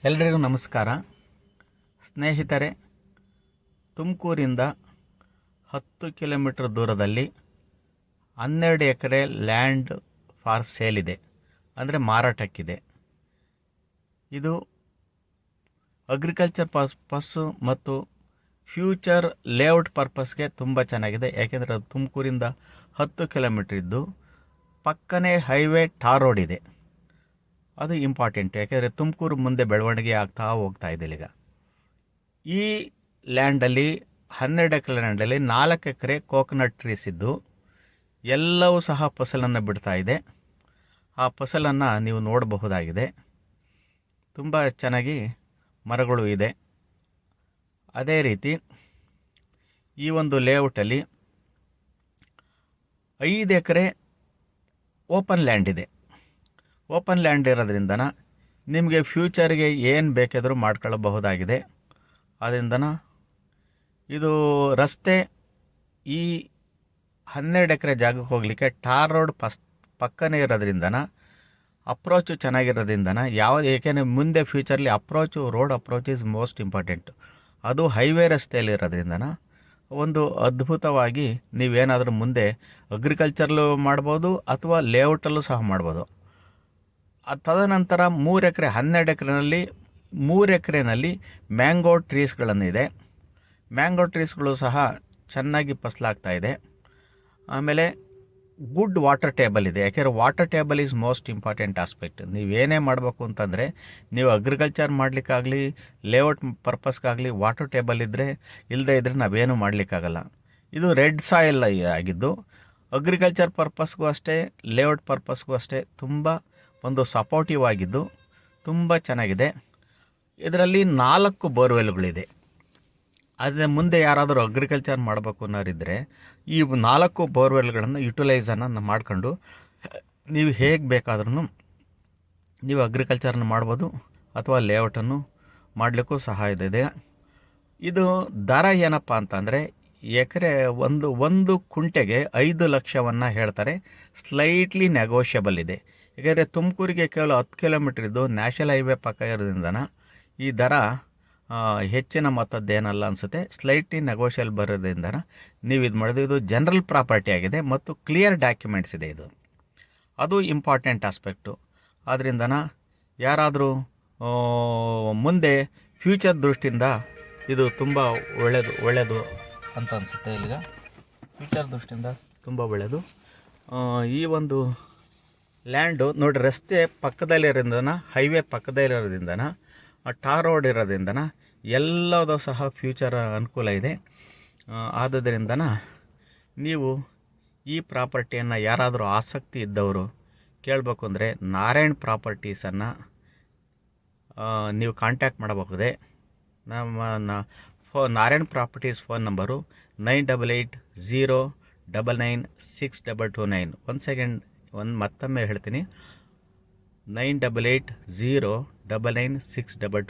ಎಲ್ಲರಿಗೂ ನಮಸ್ಕಾರ. ಸ್ನೇಹಿತರೆ, ತುಮಕೂರಿಂದ 10 ಕಿಲೋಮೀಟರ್ ದೂರದಲ್ಲಿ 12 ಎಕರೆ ಲ್ಯಾಂಡ್ ಫಾರ್ ಸೇಲ್ ಇದೆ, ಅಂದರೆ ಮಾರಾಟಕ್ಕಿದೆ. ಇದು ಅಗ್ರಿಕಲ್ಚರ್ ಪರ್ಪಸ್ಸು ಮತ್ತು ಫ್ಯೂಚರ್ ಲೇಔಟ್ ಪರ್ಪಸ್ಗೆ ತುಂಬ ಚೆನ್ನಾಗಿದೆ. ಯಾಕೆಂದರೆ ಅದು ತುಮಕೂರಿಂದ 10 ಕಿಲೋಮೀಟ್ರ್ ಇದ್ದು ಪಕ್ಕನೇ ಹೈವೇ ಟಾರ್ ರೋಡ್ ಇದೆ. ಅದು ಇಂಪಾರ್ಟೆಂಟ್, ಯಾಕೆಂದರೆ ತುಮಕೂರು ಮುಂದೆ ಬೆಳವಣಿಗೆ ಆಗ್ತಾ ಹೋಗ್ತಾ ಇದೆ. ಈಗ ಈ ಲ್ಯಾಂಡಲ್ಲಿ 12 ಎಕರೆ ಲ್ಯಾಂಡಲ್ಲಿ 4 ಎಕರೆ ಕೋಕೋನಟ್ ಟ್ರೀಸ್ ಇದ್ದು ಎಲ್ಲವೂ ಸಹ ಫಸಲನ್ನು ಬಿಡ್ತಾ ಇದೆ. ಆ ಫಸಲನ್ನು ನೀವು ನೋಡಬಹುದಾಗಿದೆ. ತುಂಬ ಚೆನ್ನಾಗಿ ಮರಗಳು ಇದೆ. ಅದೇ ರೀತಿ ಈ ಒಂದು ಲೇಔಟಲ್ಲಿ 5 ಎಕರೆ ಓಪನ್ ಲ್ಯಾಂಡ್ ಇದೆ. ಓಪನ್ ಲ್ಯಾಂಡ್ ಇರೋದ್ರಿಂದ ನಿಮಗೆ ಫ್ಯೂಚರ್ಗೆ ಏನು ಬೇಕಾದರೂ ಮಾಡ್ಕೊಳ್ಳಬಹುದಾಗಿದೆ. ಆದ್ದರಿಂದ ಇದು ರಸ್ತೆ ಈ 12 ಎಕರೆ ಜಾಗಕ್ಕೆ ಹೋಗಲಿಕ್ಕೆ ಟಾರ್ ರೋಡ್ ಪಕ್ಕನೇ ಇರೋದ್ರಿಂದ ಅಪ್ರೋಚು ಚೆನ್ನಾಗಿರೋದ್ರಿಂದ ಏಕೆಂದರೆ ಮುಂದೆ futurely road approach is most important. ಅದು ಹೈವೇ ರಸ್ತೆಯಲ್ಲಿ ಇರೋದ್ರಿಂದ ಒಂದು ಅದ್ಭುತವಾಗಿ ನೀವೇನಾದರೂ ಮುಂದೆ ಅಗ್ರಿಕಲ್ಚರ್ಲು ಮಾಡ್ಬೋದು ಅಥವಾ ಲೇಔಟಲ್ಲೂ ಸಹ ಮಾಡ್ಬೋದು. ತದನಂತರ 3 ಎಕರೆ 12 ಎಕರೆನಲ್ಲಿ 3 ಎಕರೆನಲ್ಲಿ ಮ್ಯಾಂಗೋ ಟ್ರೀಸ್ಗಳನ್ನಿದೆ. ಮ್ಯಾಂಗೋ ಟ್ರೀಸ್ಗಳು ಸಹ ಚೆನ್ನಾಗಿ ಫಸಲಾಗ್ತಾ ಇದೆ. ಆಮೇಲೆ ಗುಡ್ ವಾಟರ್ ಟೇಬಲ್ ಇದೆ. ಯಾಕೆಂದರೆ water table is most important aspect. ನೀವೇನೇ ಮಾಡಬೇಕು ಅಂತಂದರೆ, ನೀವು ಅಗ್ರಿಕಲ್ಚರ್ ಮಾಡಲಿಕ್ಕಾಗಲಿ ಲೇಔಟ್ ಪರ್ಪಸ್ಗಾಗಲಿ ವಾಟರ್ ಟೇಬಲ್ ಇಲ್ಲದೇ ಇದ್ದರೆ ನಾವೇನು ಮಾಡಲಿಕ್ಕಾಗಲ್ಲ. ಇದು ರೆಡ್ ಸಾಯಿಲ್ ಆಗಿದ್ದು ಅಗ್ರಿಕಲ್ಚರ್ ಪರ್ಪಸ್ಗೂ ಅಷ್ಟೇ ಲೇಔಟ್ ಪರ್ಪಸ್ಗೂ ಅಷ್ಟೇ ತುಂಬ ಒಂದು ಸಪೋರ್ಟಿವ್ ಆಗಿದ್ದು ತುಂಬ ಚೆನ್ನಾಗಿದೆ. ಇದರಲ್ಲಿ 4 ಬೋರ್ವೆಲ್ಗಳಿದೆ. ಆದರೆ ಮುಂದೆ ಯಾರಾದರೂ ಅಗ್ರಿಕಲ್ಚರ್ ಮಾಡಬೇಕು ಅನ್ನೋರಿದ್ದರೆ ಈ 4 ಬೋರ್ವೆಲ್ಗಳನ್ನು ಯುಟಿಲೈಸನ್ನು ಮಾಡಿಕೊಂಡು ನೀವು ಹೇಗೆ ಬೇಕಾದ್ರೂ ನೀವು ಅಗ್ರಿಕಲ್ಚರನ್ನು ಮಾಡ್ಬೋದು ಅಥವಾ ಲೇಔಟನ್ನು ಮಾಡಲಿಕ್ಕೂ ಸಹ ಇದೆ. ಇದು ದರ ಏನಪ್ಪ ಅಂತಂದರೆ ಎಕರೆ ಒಂದು ಕುಂಟೆಗೆ 5 ಲಕ್ಷವನ್ನು ಹೇಳ್ತಾರೆ. ಸ್ಲೈಟ್ಲಿ ನೆಗೋಷಿಯಬಲ್ ಇದೆ. ಯಾಕೆಂದರೆ ತುಮಕೂರಿಗೆ ಕೇವಲ 10 ಕಿಲೋಮೀಟ್ರ್ ಇದ್ದು ನ್ಯಾಷನಲ್ ಹೈವೇ ಪಕ್ಕ ಇರೋದ್ರಿಂದ ಈ ದರ ಹೆಚ್ಚಿನ ಮೊತ್ತದ್ದೇನಲ್ಲ ಅನಿಸುತ್ತೆ. ಸ್ಲೈಟ್ಲಿ ನೆಗೋಷಿಯಬಲ್ ಬರೋದ್ರಿಂದ ನೀವು ಇದು ಮಾಡೋದು. ಇದು ಜನರಲ್ ಪ್ರಾಪರ್ಟಿ ಆಗಿದೆ ಮತ್ತು ಕ್ಲಿಯರ್ ಡಾಕ್ಯುಮೆಂಟ್ಸ್ ಇದೆ. ಇದು ಅದು ಇಂಪಾರ್ಟೆಂಟ್ ಆಸ್ಪೆಕ್ಟು. ಆದ್ದರಿಂದ ಯಾರಾದರೂ ಮುಂದೆ ಫ್ಯೂಚರ್ ದೃಷ್ಟಿಯಿಂದ ಇದು ತುಂಬ ಒಳ್ಳೆಯದು ಅಂತ ಅನಿಸುತ್ತೆ. ಈಗ ಫ್ಯೂಚರ್ ದೃಷ್ಟಿಯಿಂದ ತುಂಬ ಒಳ್ಳೆಯದು. ಈ ಒಂದು ಲ್ಯಾಂಡು ನೋಡಿ, ರಸ್ತೆ ಪಕ್ಕದಲ್ಲಿರೋದ್ರಿಂದ ಹೈವೇ ಪಕ್ಕದಲ್ಲಿರೋದ್ರಿಂದ ಟಾರ್ ರೋಡ್ ಇರೋದ್ರಿಂದ ಎಲ್ಲದೂ ಸಹ ಫ್ಯೂಚರ್ ಅನುಕೂಲ ಇದೆ. ಆದುದರಿಂದ ನೀವು ಈ ಪ್ರಾಪರ್ಟಿಯನ್ನು ಯಾರಾದರೂ ಆಸಕ್ತಿ ಇದ್ದವರು ಕೇಳಬೇಕು ಅಂದರೆ ನಾರಾಯಣ್ ಪ್ರಾಪರ್ಟೀಸನ್ನು ನೀವು ಕಾಂಟ್ಯಾಕ್ಟ್ ಮಾಡಬಹುದೇ. ನಮ್ಮ ನಾರಾಯಣ್ ಪ್ರಾಪರ್ಟೀಸ್ ಫೋನ್ ನಂಬರು 988099962229. ಒಂದು ಸೆಕೆಂಡ್ ಮತ್ತೊಮ್ಮೆ ಹೇಳ್ತೀನಿ, 9880999622.